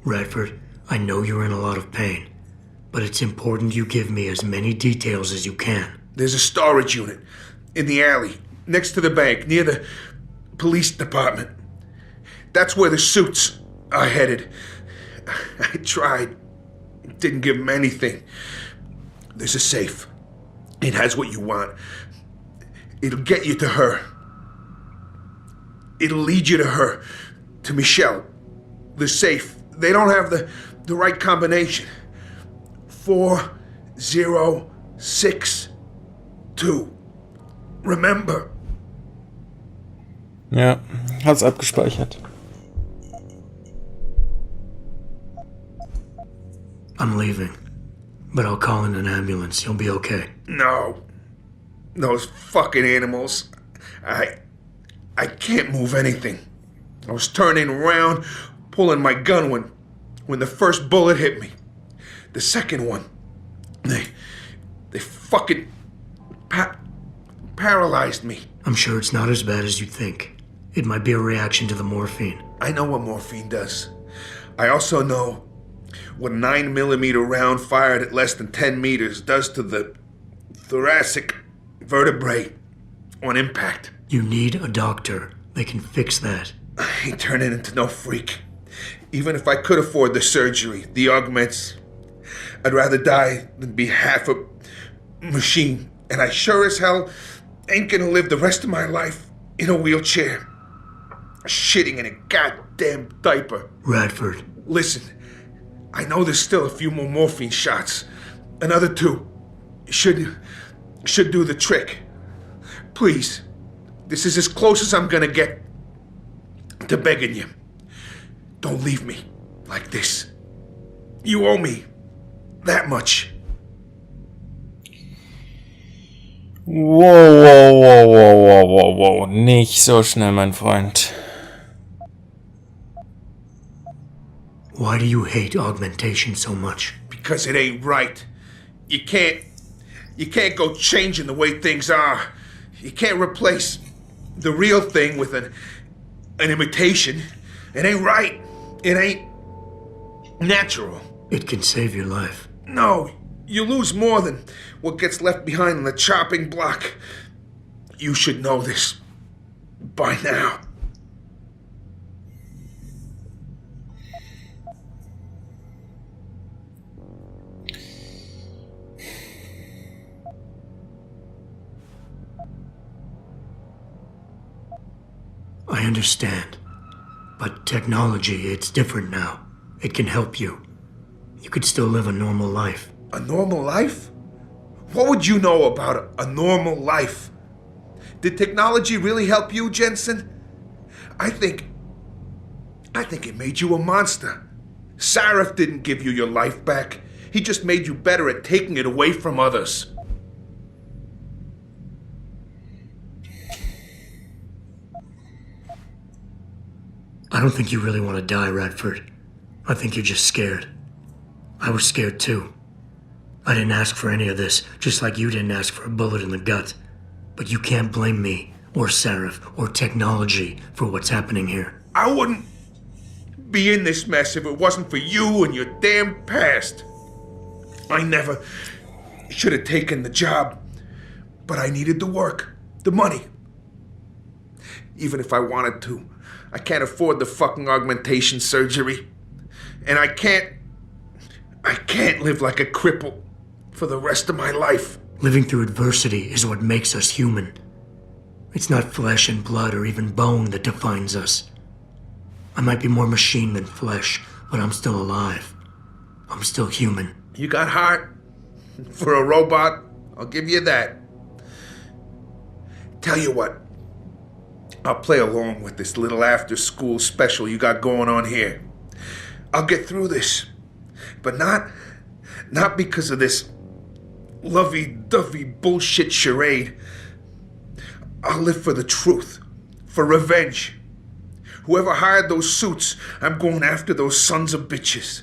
Radford, I know you're in a lot of pain, but it's important you give me as many details as you can. There's a storage unit in the alley, next to the bank, near the police department. That's where the suits are headed. I tried. Didn't give them anything. There's a safe. It has what you want. It'll get you to her. It'll lead you to her. To Michelle. The safe. They don't have the right combination. 4062. Remember. Ja, hat's abgespeichert. I'm leaving, but I'll call in an ambulance. You'll be okay. No. Those fucking animals. I can't move anything. I was turning around, pulling my gun when the first bullet hit me. The second one, they fucking paralyzed me. I'm sure it's not as bad as you think. It might be a reaction to the morphine. I know what morphine does. I also know what a 9mm round fired at less than 10 meters does to the thoracic vertebrae on impact. You need a doctor. They can fix that. I ain't turning into no freak. Even if I could afford the surgery, the augments, I'd rather die than be half a machine. And I sure as hell ain't gonna live the rest of my life in a wheelchair, shitting in a goddamn diaper. Radford. Listen, I know there's still a few more morphine shots. Another 2 should do the trick. Please, this is as close as I'm gonna get to begging you. Don't leave me like this. You owe me that much. Wow. Nicht so schnell, mein Freund. Why do you hate augmentation so much? Because it ain't right. You can't go changing the way things are. You can't replace the real thing with an imitation. It ain't right. It ain't natural. It can save your life. No, you lose more than what gets left behind on the chopping block. You should know this by now. I understand. But technology, it's different now. It can help you. You could still live a normal life. A normal life? What would you know about a normal life? Did technology really help you, Jensen? I think it made you a monster. Sarif didn't give you your life back. He just made you better at taking it away from others. I don't think you really want to die, Radford. I think you're just scared. I was scared too. I didn't ask for any of this, just like you didn't ask for a bullet in the gut. But you can't blame me, or Sarif, or technology for what's happening here. I wouldn't be in this mess if it wasn't for you and your damn past. I never should have taken the job, but I needed the work, the money. Even if I wanted to, I can't afford the fucking augmentation surgery. And I can't live like a cripple for the rest of my life. Living through adversity is what makes us human. It's not flesh and blood or even bone that defines us. I might be more machine than flesh, but I'm still alive. I'm still human. You got heart for a robot, I'll give you that. Tell you what, I'll play along with this little after-school special you got going on here. I'll get through this, but not because of this lovey-dovey bullshit charade. I'll live for the truth, for revenge. Whoever hired those suits, I'm going after those sons of bitches.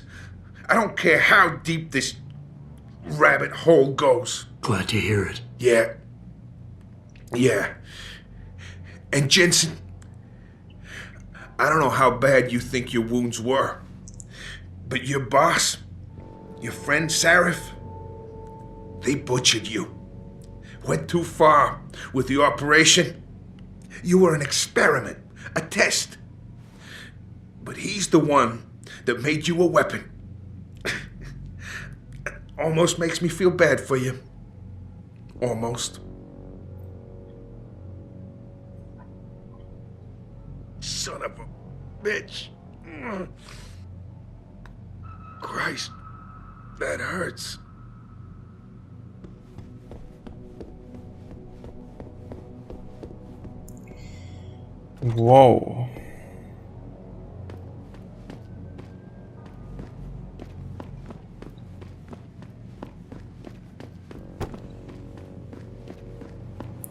I don't care how deep this rabbit hole goes. Glad to hear it. Yeah. And Jensen, I don't know how bad you think your wounds were, But your boss, your friend Sarif, they butchered you. Went too far with the operation. You were an experiment, a test. But he's the one that made you a weapon. Almost makes me feel bad for you. Almost. Son of a bitch. Christ, that hurts. Wow.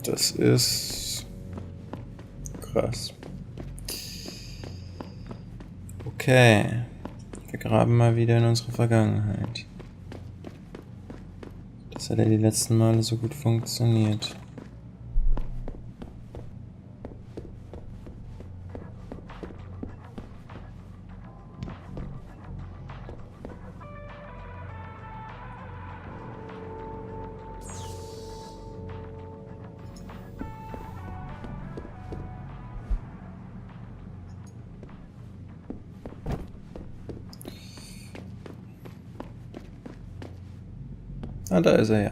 Das ist krass. Okay. Wir graben mal wieder in unsere Vergangenheit. Das hat ja die letzten Male so gut funktioniert. Ah, da ist er ja.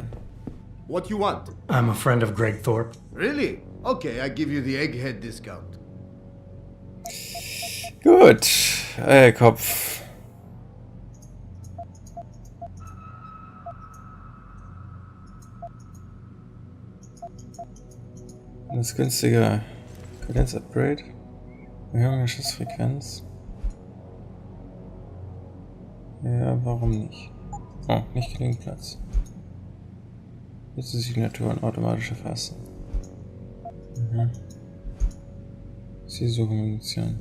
What you want? I'm a friend of Greg Thorpe. Really? Okay, I give you the egghead discount. Gut. Kopf. Das ist günstiger. Kadenz-Upgrade. Erhöhung der Schussfrequenz. Ja, warum nicht? Oh, nicht genügend Platz. Jetzt die Signaturen automatisch erfassen. Zielsuche-Munition.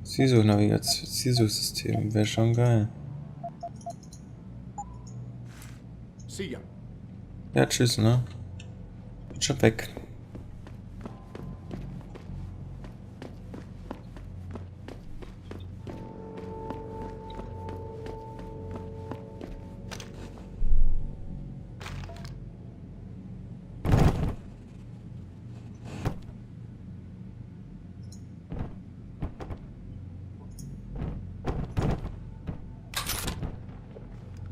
Zielsuch-Navigation, Zielsuchsystem wäre schon geil. See ya. Ja, tschüss, ne? Bin schon weg.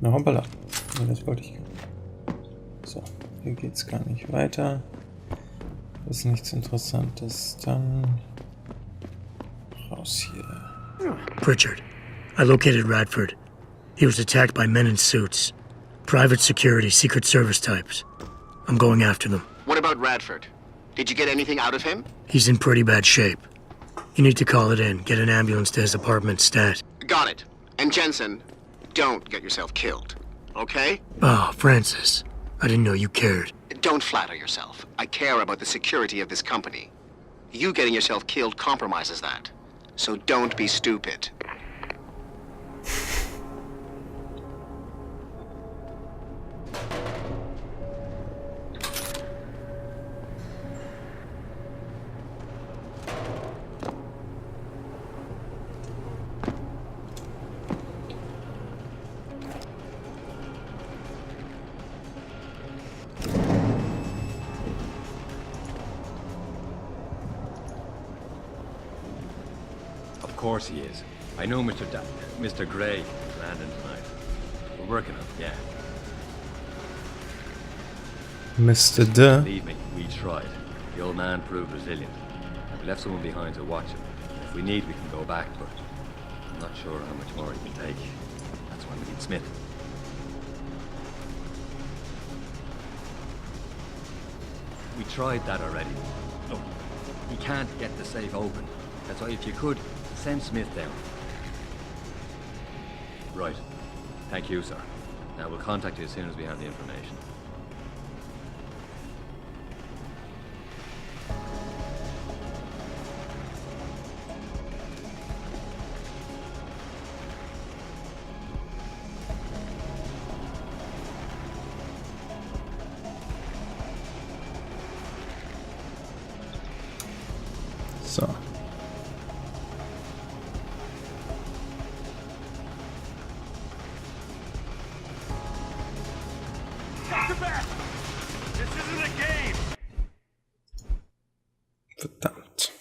Na hoppala. Ja, das wollte ich. So, hier geht's gar nicht weiter. Das ist nichts Interessantes. Dann raus hier. Pritchard. I located Radford. He was attacked by men in suits. Private security, Secret Service types. I'm going after them. What about Radford? Did you get anything out of him? He's in pretty bad shape. You need to call it in. Get an ambulance to his apartment stat. Got it. And Jensen, don't get yourself killed, okay? Oh, Francis. I didn't know you cared. Don't flatter yourself. I care about the security of this company. You getting yourself killed compromises that. So don't be stupid. Of course he is. I know Mr. Gray is landing tonight. We're working on it, yeah. Mr. D. Believe me, we tried. The old man proved resilient. We left someone behind to watch him. If we need, we can go back, but I'm not sure how much more he can take. That's why we need Smith. We tried that already. Look, he can't get the safe open. That's why if you could, send Smith down. Right. Thank you, sir. Now we'll contact you as soon as we have the information. So. Verdammt.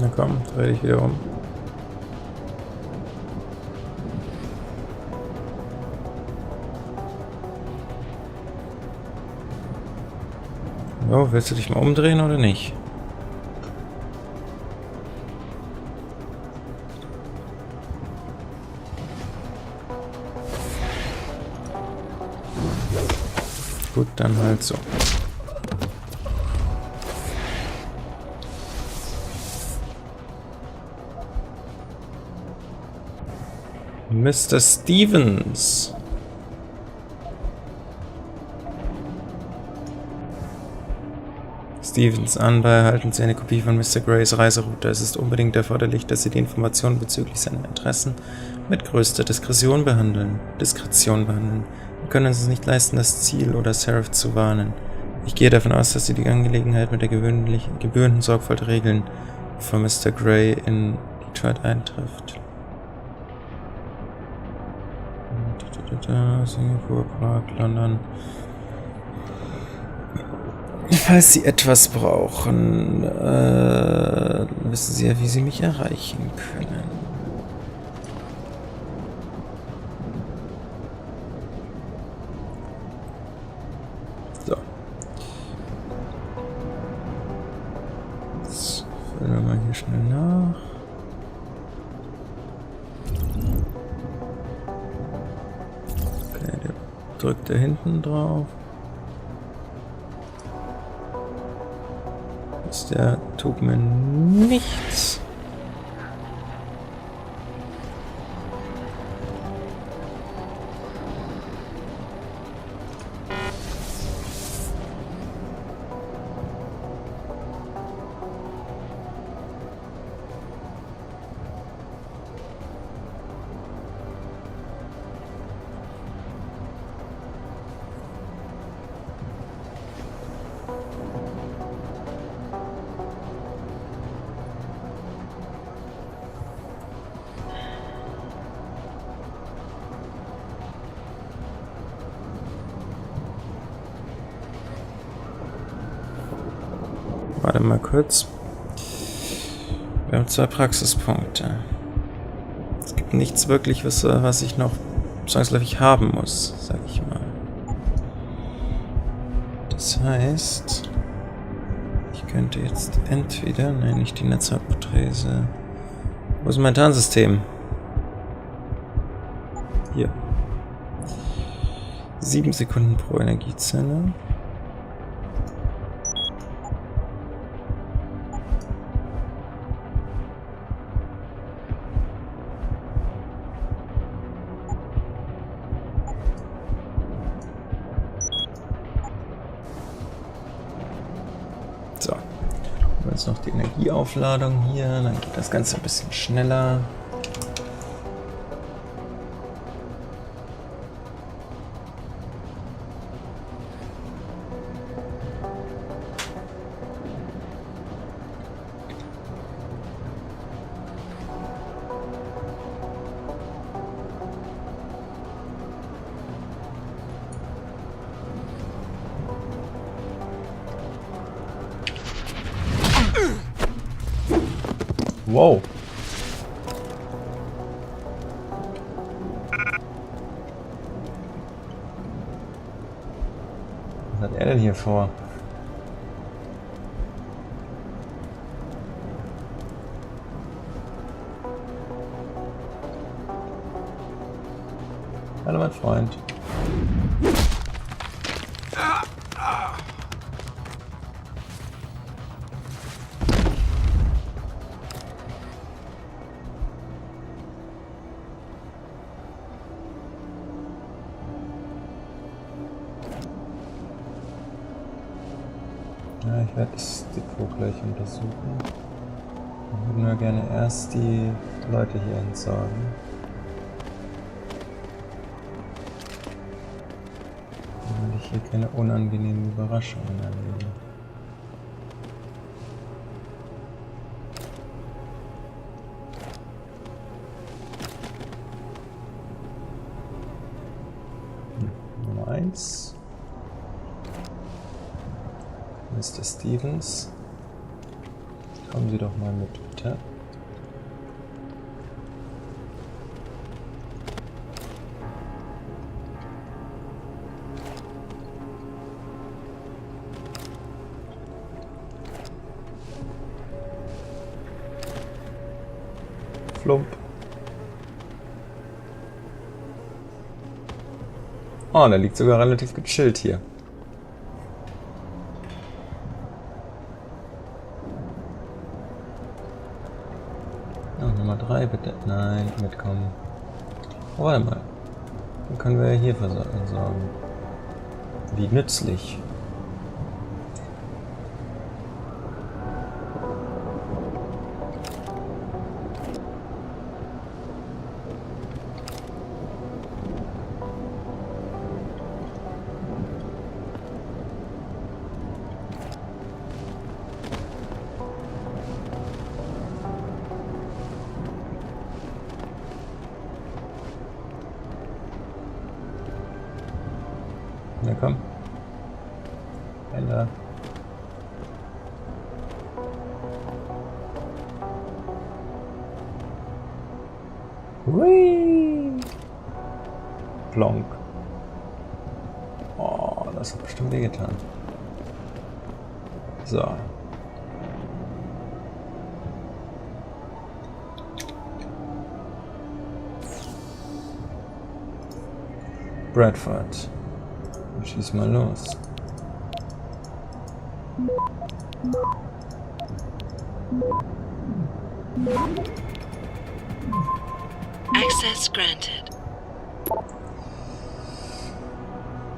Na komm, dreh dich wieder um. Jo, willst du dich mal umdrehen oder nicht? Gut, dann halt so. Mr. Stevens. Stevens, anbei erhalten Sie eine Kopie von Mr. Grays Reiseroute. Es ist unbedingt erforderlich, dass Sie die Informationen bezüglich seiner Interessen mit größter Diskretion behandeln. Wir können uns nicht leisten, das Ziel oder Seraph zu warnen. Ich gehe davon aus, dass Sie die Angelegenheit mit der gebührenden Sorgfalt regeln, bevor Mr. Gray in Detroit eintrifft. Singapur, Prag, London. Falls Sie etwas brauchen, wissen Sie ja, wie Sie mich erreichen können. So. Jetzt füllen wir mal hier schnell nach. Okay, der drückt da hinten drauf. Der tut mir nichts. Warte mal kurz. Wir haben 2 Praxispunkte. Es gibt nichts wirklich, was ich noch zwangsläufig haben muss, sag ich mal. Das heißt, ich könnte jetzt entweder, nein, nicht die Netzhautprothese. Wo ist mein Tarnsystem? Hier. 7 Sekunden pro Energiezelle. So, jetzt noch die Energieaufladung hier, dann geht das Ganze ein bisschen schneller. Wow. Was hat er denn hier vor? Hallo, mein Freund. Ja, ich werde das Depot gleich untersuchen. Ich würde nur gerne erst die Leute hier entsorgen. Damit ich hier keine unangenehmen Überraschungen erlebe. Nummer 1. Mr. Stevens. Kommen Sie doch mal mit, bitte. Flump. Oh, der liegt sogar relativ gechillt hier. Oh, Nummer 3 bitte. Nein, mitkommen. Oh, warte mal. Dann können wir ja hier versorgen. Wie nützlich. Na komm. Ende. Hui. Plonk. Oh, das hat bestimmt wehgetan. So. Bradford. Schieß mal los. Access granted.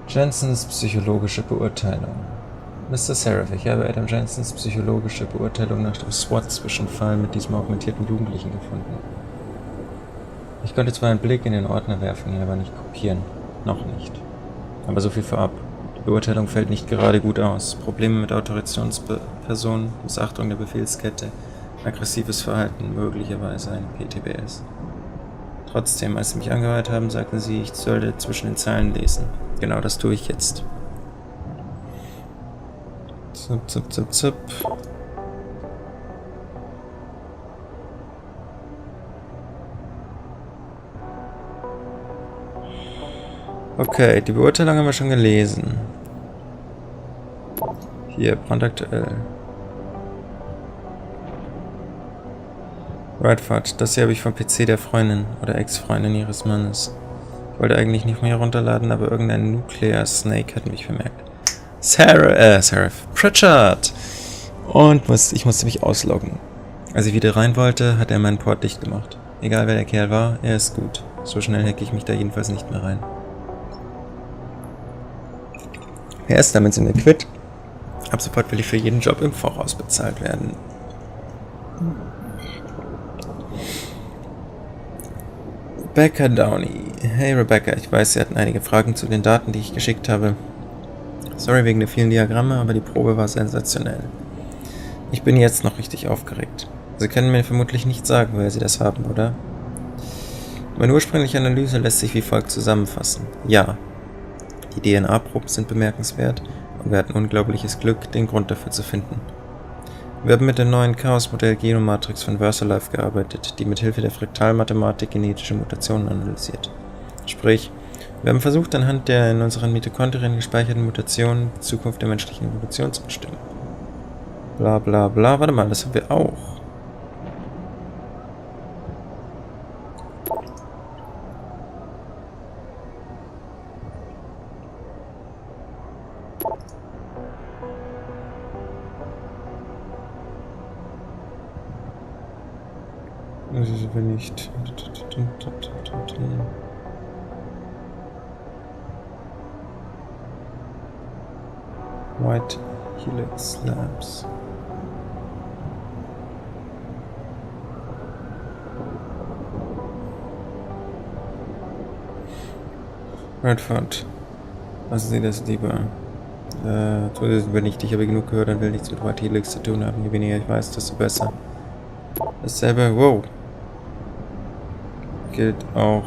Jensens psychologische Beurteilung. Mr. Seraph, ich habe Adam Jensens psychologische Beurteilung nach dem SWAT-Zwischenfall mit diesem augmentierten Jugendlichen gefunden. Ich konnte zwar einen Blick in den Ordner werfen, ihn aber nicht kopieren. Noch nicht. Aber so viel vorab. Die Beurteilung fällt nicht gerade gut aus. Probleme mit Autorisationspersonen, Missachtung der Befehlskette, aggressives Verhalten, möglicherweise ein PTBS. Trotzdem, als sie mich angehört haben, sagten sie, ich sollte zwischen den Zeilen lesen. Genau das tue ich jetzt. Zup, zup, zup, zup. Okay, die Beurteilung haben wir schon gelesen. Hier, brandaktuell. Bradford, das hier habe ich vom PC der Freundin oder Ex-Freundin ihres Mannes. Ich wollte eigentlich nicht mehr runterladen, aber irgendein Nuclear Snake hat mich bemerkt. Seraph. Pritchard! Und ich musste mich ausloggen. Als ich wieder rein wollte, hat er meinen Port dicht gemacht. Egal wer der Kerl war, er ist gut. So schnell hacke ich mich da jedenfalls nicht mehr rein. Erst damit sind wir quitt. Ab sofort will ich für jeden Job im Voraus bezahlt werden. Rebecca Downey. Hey Rebecca, ich weiß, Sie hatten einige Fragen zu den Daten, die ich geschickt habe. Sorry wegen der vielen Diagramme, aber die Probe war sensationell. Ich bin jetzt noch richtig aufgeregt. Sie können mir vermutlich nicht sagen, woher Sie das haben, oder? Meine ursprüngliche Analyse lässt sich wie folgt zusammenfassen. Ja. Die DNA-Proben sind bemerkenswert und wir hatten unglaubliches Glück, den Grund dafür zu finden. Wir haben mit dem neuen Chaos-Modell-Genomatrix von VersaLife gearbeitet, die mit Hilfe der Fraktalmathematik genetische Mutationen analysiert. Sprich, wir haben versucht, anhand der in unseren Mitochondrien gespeicherten Mutationen die Zukunft der menschlichen Evolution zu bestimmen. Bla bla bla, warte mal, das haben wir auch. Das ist aber nicht. White Helix Labs. Redford. Lassen Sie das lieber. Tun Sie es lieber nicht. Ich habe genug gehört und will nichts mit White Helix zu tun haben. Je weniger ich weiß, desto besser. Dasselbe, wow. Gilt auch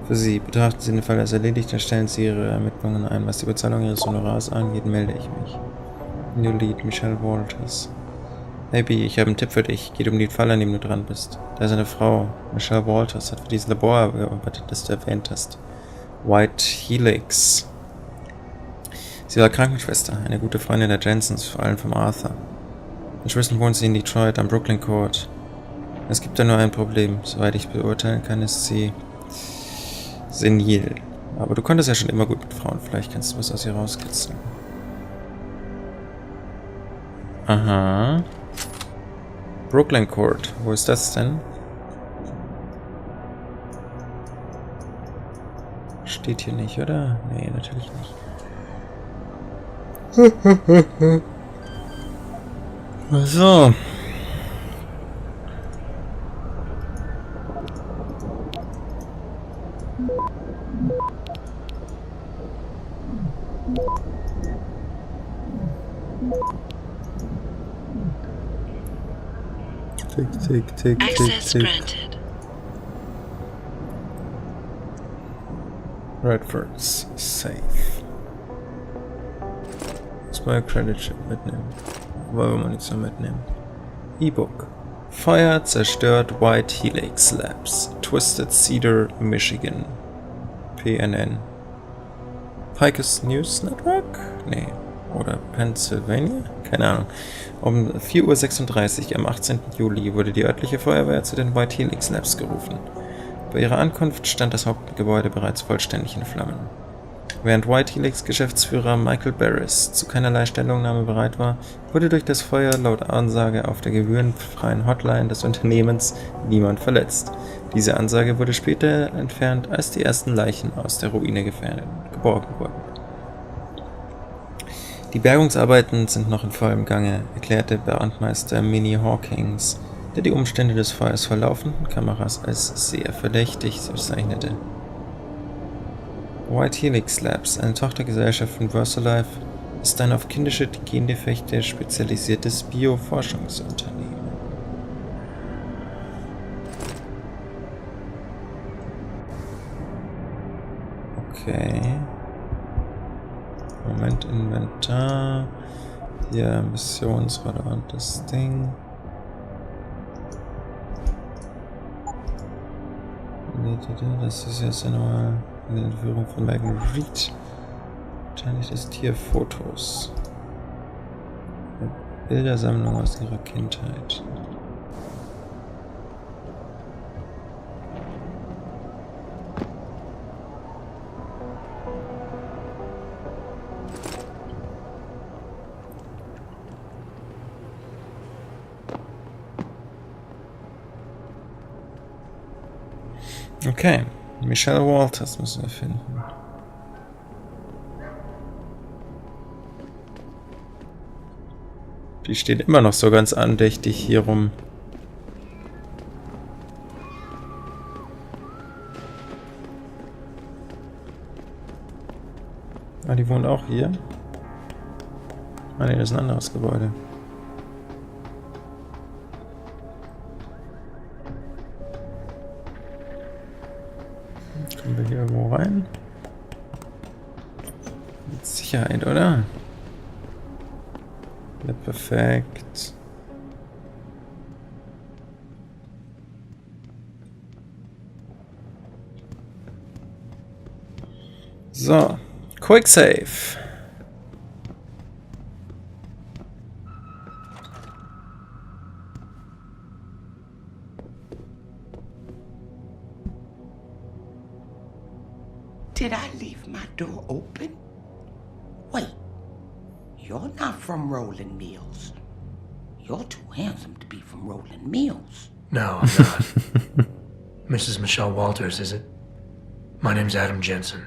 für Sie. Betrachten Sie den Fall als erledigt und stellen Sie Ihre Ermittlungen ein. Was die Bezahlung Ihres Honorars angeht, melde ich mich. New Lead, Michelle Walters. Hey B, ich habe einen Tipp für dich. Geht um den Fall, an dem du dran bist. Da ist eine Frau. Michelle Walters hat für dieses Labor gearbeitet, das du erwähnt hast. White Helix. Sie war Krankenschwester, eine gute Freundin der Jensens, vor allem vom Arthur. Inzwischen wohnt sie in Detroit am Brooklyn Court. Es gibt da nur ein Problem. Soweit ich beurteilen kann, ist sie senil. Aber du konntest ja schon immer gut mit Frauen. Vielleicht kannst du was aus ihr rauskitzeln. Aha. Brooklyn Court. Wo ist das denn? Steht hier nicht, oder? Nee, natürlich nicht. So. Tick. Access granted. Redford's safe. Zwei Credit Chip mitnehmen. Wollen wir mal nichts mehr mitnehmen. E-Book. Feuer zerstört White Helix Labs. Twisted Cedar, Michigan. PNN. Picus News Network? Nee. Oder Pennsylvania? Keine Ahnung. Um 4:36 Uhr am 18. Juli wurde die örtliche Feuerwehr zu den White Helix Labs gerufen. Bei ihrer Ankunft stand das Hauptgebäude bereits vollständig in Flammen. Während White Helix Geschäftsführer Michael Barris zu keinerlei Stellungnahme bereit war, wurde durch das Feuer laut Ansage auf der gebührenfreien Hotline des Unternehmens niemand verletzt. Diese Ansage wurde später entfernt, als die ersten Leichen aus der Ruine geborgen wurden. Die Bergungsarbeiten sind noch in vollem Gange, erklärte Brandmeister Minnie Hawkins, der die Umstände des Feuers vor laufenden Kameras als sehr verdächtig bezeichnete. White Helix Labs, eine Tochtergesellschaft von VersaLife, ist ein auf kindische Gendefekte spezialisiertes Bioforschungsunternehmen. Okay. Moment, Inventar. Hier, missionsrelevantes Ding. Das ist jetzt nochmal eine Entführung von Megan Reed. Wahrscheinlich das Tier Fotos. Eine Bildersammlung aus ihrer Kindheit. Okay, Michelle Walters müssen wir finden. Die steht immer noch so ganz andächtig hier rum. Ah, die wohnt auch hier? Ah ne, das ist ein anderes Gebäude. Kommen wir hier irgendwo rein? Mit Sicherheit, oder? Ja, perfekt. So, Quick Save. Did I leave my door open? Wait, you're not from Roland Mills. You're too handsome to be from Roland Mills. No, I'm not. Mrs. Michelle Walters, is it? My name's Adam Jensen.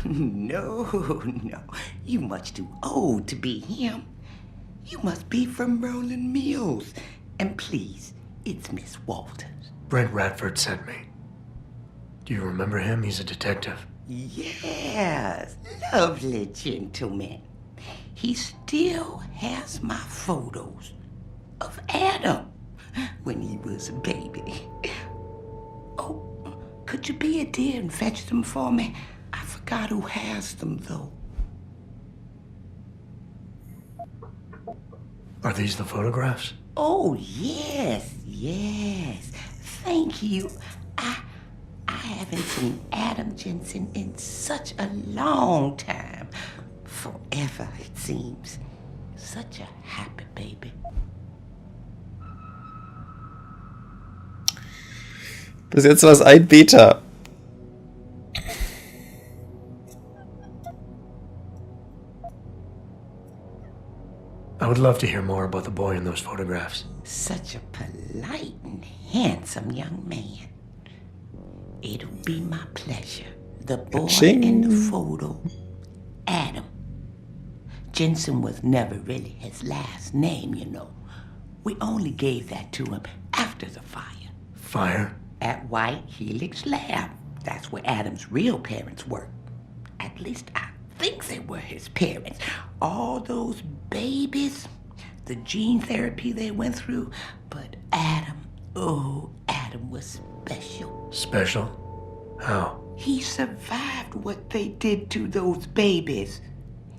No, you much too old to be him. You must be from Rolling Mills. And please, it's Miss Walters. Brent Radford sent me. Do you remember him? He's a detective. Yes, lovely gentleman. He still has my photos of Adam when he was a baby. Oh, could you be a dear and fetch them for me? I forgot who has them, though. Are these the photographs? Oh, yes. Thank you. I haven't seen Adam Jensen in such a long time. Forever, it seems. Such a happy baby. Bis jetzt war es ein Beta. I would love to hear more about the boy in those photographs. Such a polite and handsome young man. It'll be my pleasure. The boy in the photo, Adam. Jensen was never really his last name, you know. We only gave that to him after the fire. Fire? At White Helix Lab. That's where Adam's real parents worked. At least I think they were his parents. All those babies, the gene therapy they went through, but Adam was special. Special? How? He survived what they did to those babies.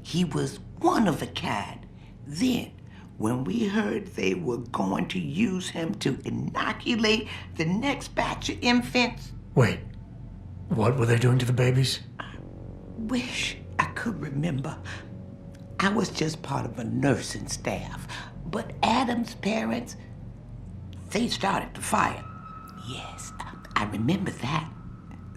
He was one of a kind. Then, when we heard they were going to use him to inoculate the next batch of infants... Wait, what were they doing to the babies? I wish I could remember. I was just part of a nursing staff. But Adam's parents, they started the fire. Yes, I remember that.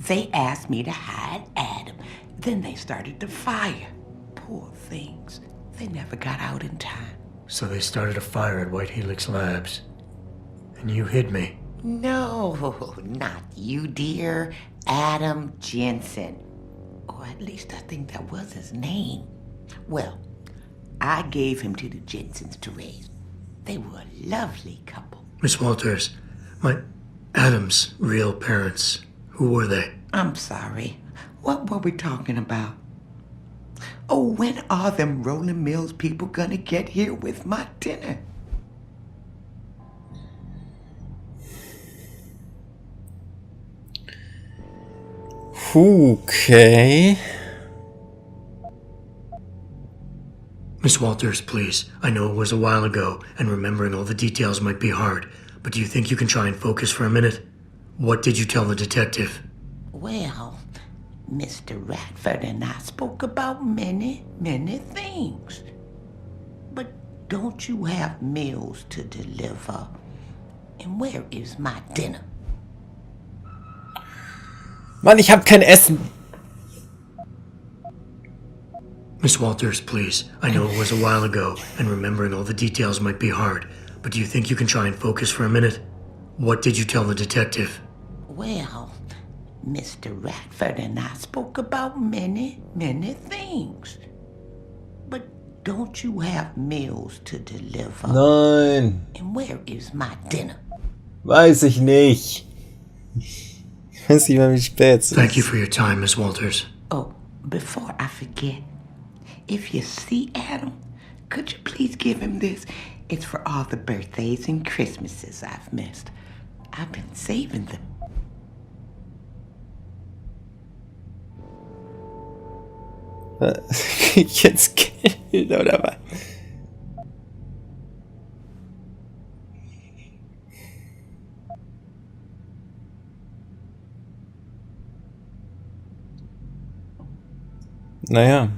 They asked me to hide Adam. Then they started the fire. Poor things. They never got out in time. So they started a fire at White Helix Labs. And you hid me. No, not you, dear. Adam Jensen. Or at least I think that was his name. Well, I gave him to the Jensens to raise. They were a lovely couple. Miss Walters, my Adam's real parents, who were they? I'm sorry. What were we talking about? Oh, when are them Rolling Mills people gonna get here with my dinner? Okay. Miss Walters, please. I know it was a while ago, and remembering all the details might be hard, but do you think you can try and focus for a minute? What did you tell the detective? Well, Mr. Radford and I spoke about many things. But don't you have meals to deliver? And where is my dinner? Mann, ich hab kein Essen. Miss Walters, please. I know it was a while ago, and remembering all the details might be hard, but do you think you can try and focus for a minute? What did you tell the detective? Well, Mr. Radford and I spoke about many things. But don't you have meals to deliver? Nein. And where is my dinner? Weiß ich nicht. Ich weiß nicht mehr, wie spät es ist. Thank you for your time, Miss Walters. Oh, before I forget, if you see Adam, could you please give him this? It's for all the birthdays and Christmases I've missed. I've been saving them. Krieg ich jetzt Geld oder was? Naja,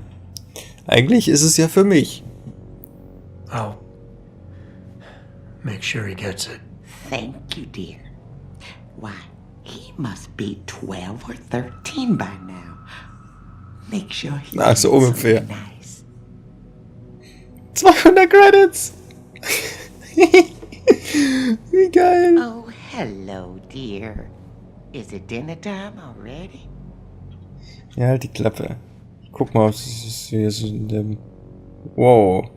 eigentlich ist es ja für mich. I'll make sure he gets it. Thank you, dear. Why, he must be 12 or 13 by now. Make sure he Ach, so ungefähr. nice. 200 Credits! Wie geil! Oh, hello, dear. Is it dinner time already? Ja, halt die Klappe. Guck mal, was ist hier so in dem... Wow.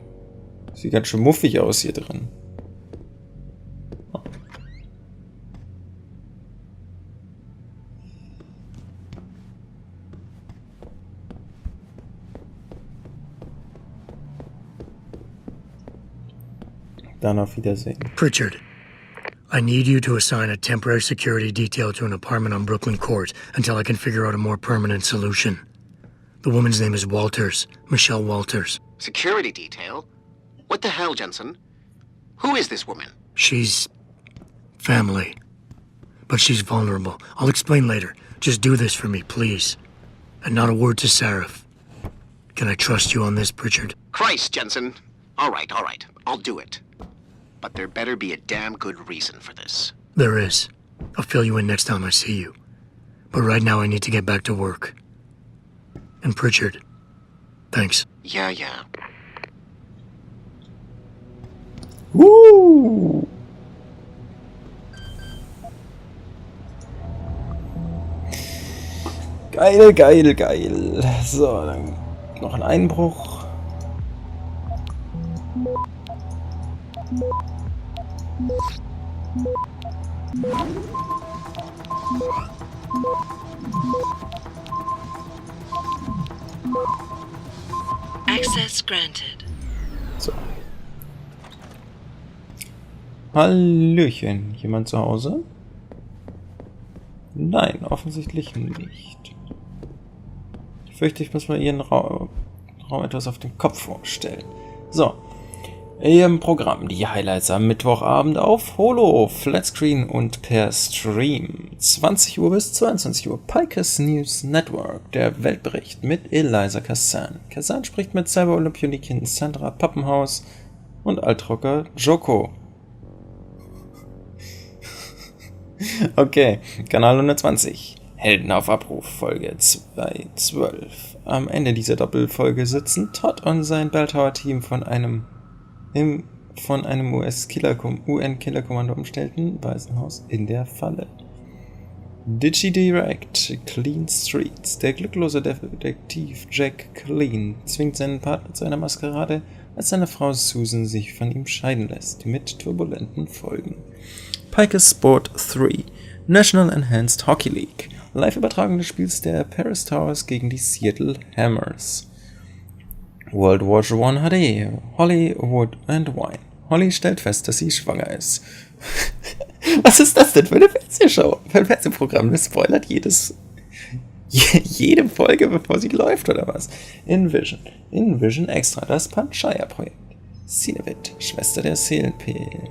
Sieht ganz schön muffig aus hier drin. Oh. Dann auf Wiedersehen. Pritchard, I need you to assign a temporary security detail to an apartment on Brooklyn Court until I can figure out a more permanent solution. The woman's name is Walters, Michelle Walters. Security detail? What the hell, Jensen? Who is this woman? She's family, but she's vulnerable. I'll explain later. Just do this for me, please. And not a word to Sarah. Can I trust you on this, Pritchard? Christ, Jensen. All right. I'll do it. But there better be a damn good reason for this. There is. I'll fill you in next time I see you. But right now I need to get back to work. And Pritchard, thanks. Yeah. Geil. So, dann noch ein Einbruch. Access granted. So. Hallöchen. Jemand zu Hause? Nein, offensichtlich nicht. Ich fürchte, ich muss mal ihren Raum etwas auf den Kopf vorstellen. So. Im Programm die Highlights am Mittwochabend auf Holo, Flatscreen und per Stream. 20 Uhr bis 22 Uhr. Pikers News Network, der Weltbericht mit Eliza Kazan. Kazan spricht mit Cyber-Olympionikin Sandra Pappenhaus und Altrocker Joko. Okay, Kanal 120. Helden auf Abruf, Folge 212. Am Ende dieser Doppelfolge sitzen Todd und sein Belltower-Team von einem UN-Killerkommando umstellten Waisenhaus in der Falle. Digi-Direct, Clean Streets. Der glücklose Detektiv Jack Clean zwingt seinen Partner zu einer Maskerade, als seine Frau Susan sich von ihm scheiden lässt, mit turbulenten Folgen. Pikers Sport 3, National Enhanced Hockey League. Live-Übertragung des Spiels der Paris Towers gegen die Seattle Hammers. World War I HD, Hollywood and Wine. Holly stellt fest, dass sie schwanger ist. Was ist das denn für eine Fernsehshow? Für ein Fernsehprogramm? Das spoilert jede Folge, bevor sie läuft, oder was? Invision Extra, das Panchaya-Projekt. Cinevit, Schwester der Seelenpein,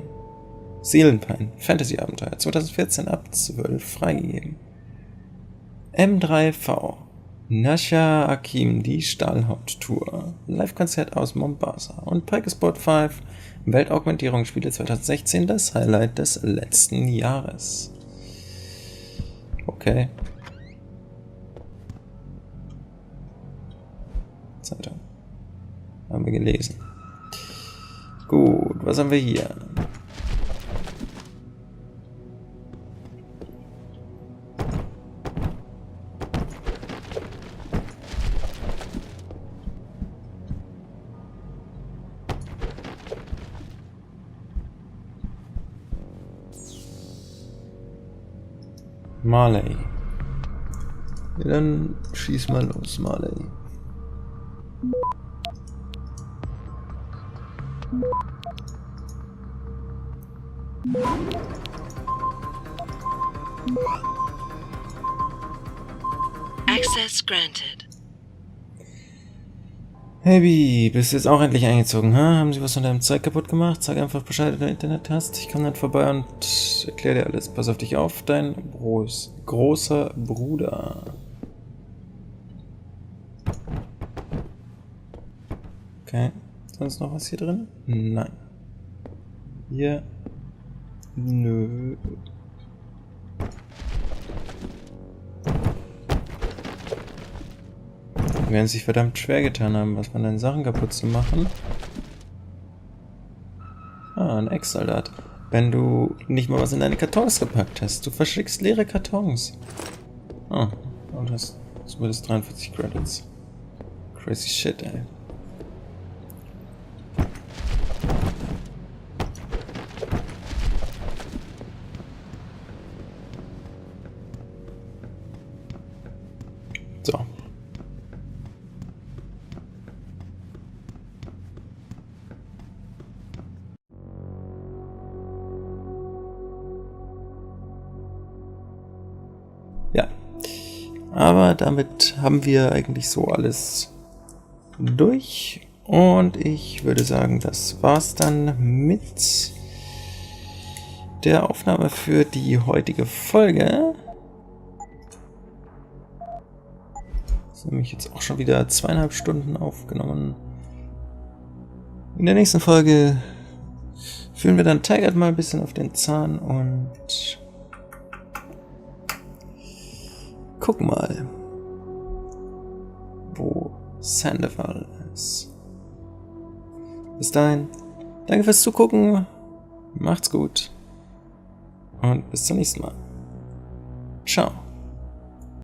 Fantasy-Abenteuer, 2014 ab 12 freigegeben. M3V, Nasha Akim, die Stahlhaut-Tour, Live-Konzert aus Mombasa und Pikers Sport 5, Weltaugmentierungsspiele 2016, das Highlight des letzten Jahres. Okay. Zeitung. Haben wir gelesen. Gut, was haben wir hier? Marley. Ja, dann schieß mal los, Marley. Access granted. Hey, bist du jetzt auch endlich eingezogen, ha? Haben sie was von deinem Zeug kaputt gemacht? Sag einfach Bescheid, wenn du Internet hast. Ich komme dann vorbei und erkläre dir alles. Pass auf dich auf, dein großer Bruder. Okay. Sonst noch was hier drin? Nein. Hier. Nö. Die werden sich verdammt schwer getan haben, was von deinen Sachen kaputt zu machen. Ah, ein Ex-Soldat. Wenn du nicht mal was in deine Kartons gepackt hast. Du verschickst leere Kartons. Ah, und hast zumindest 43 Credits. Crazy shit, ey. So. Ja. Aber damit haben wir eigentlich so alles durch. Und ich würde sagen, das war's dann mit der Aufnahme für die heutige Folge. Das ist nämlich jetzt auch schon wieder 2,5 Stunden aufgenommen. In der nächsten Folge führen wir dann Taggart mal ein bisschen auf den Zahn und gucken mal, wo Sandoval ist. Bis dahin, danke fürs Zugucken, macht's gut und bis zum nächsten Mal. Ciao.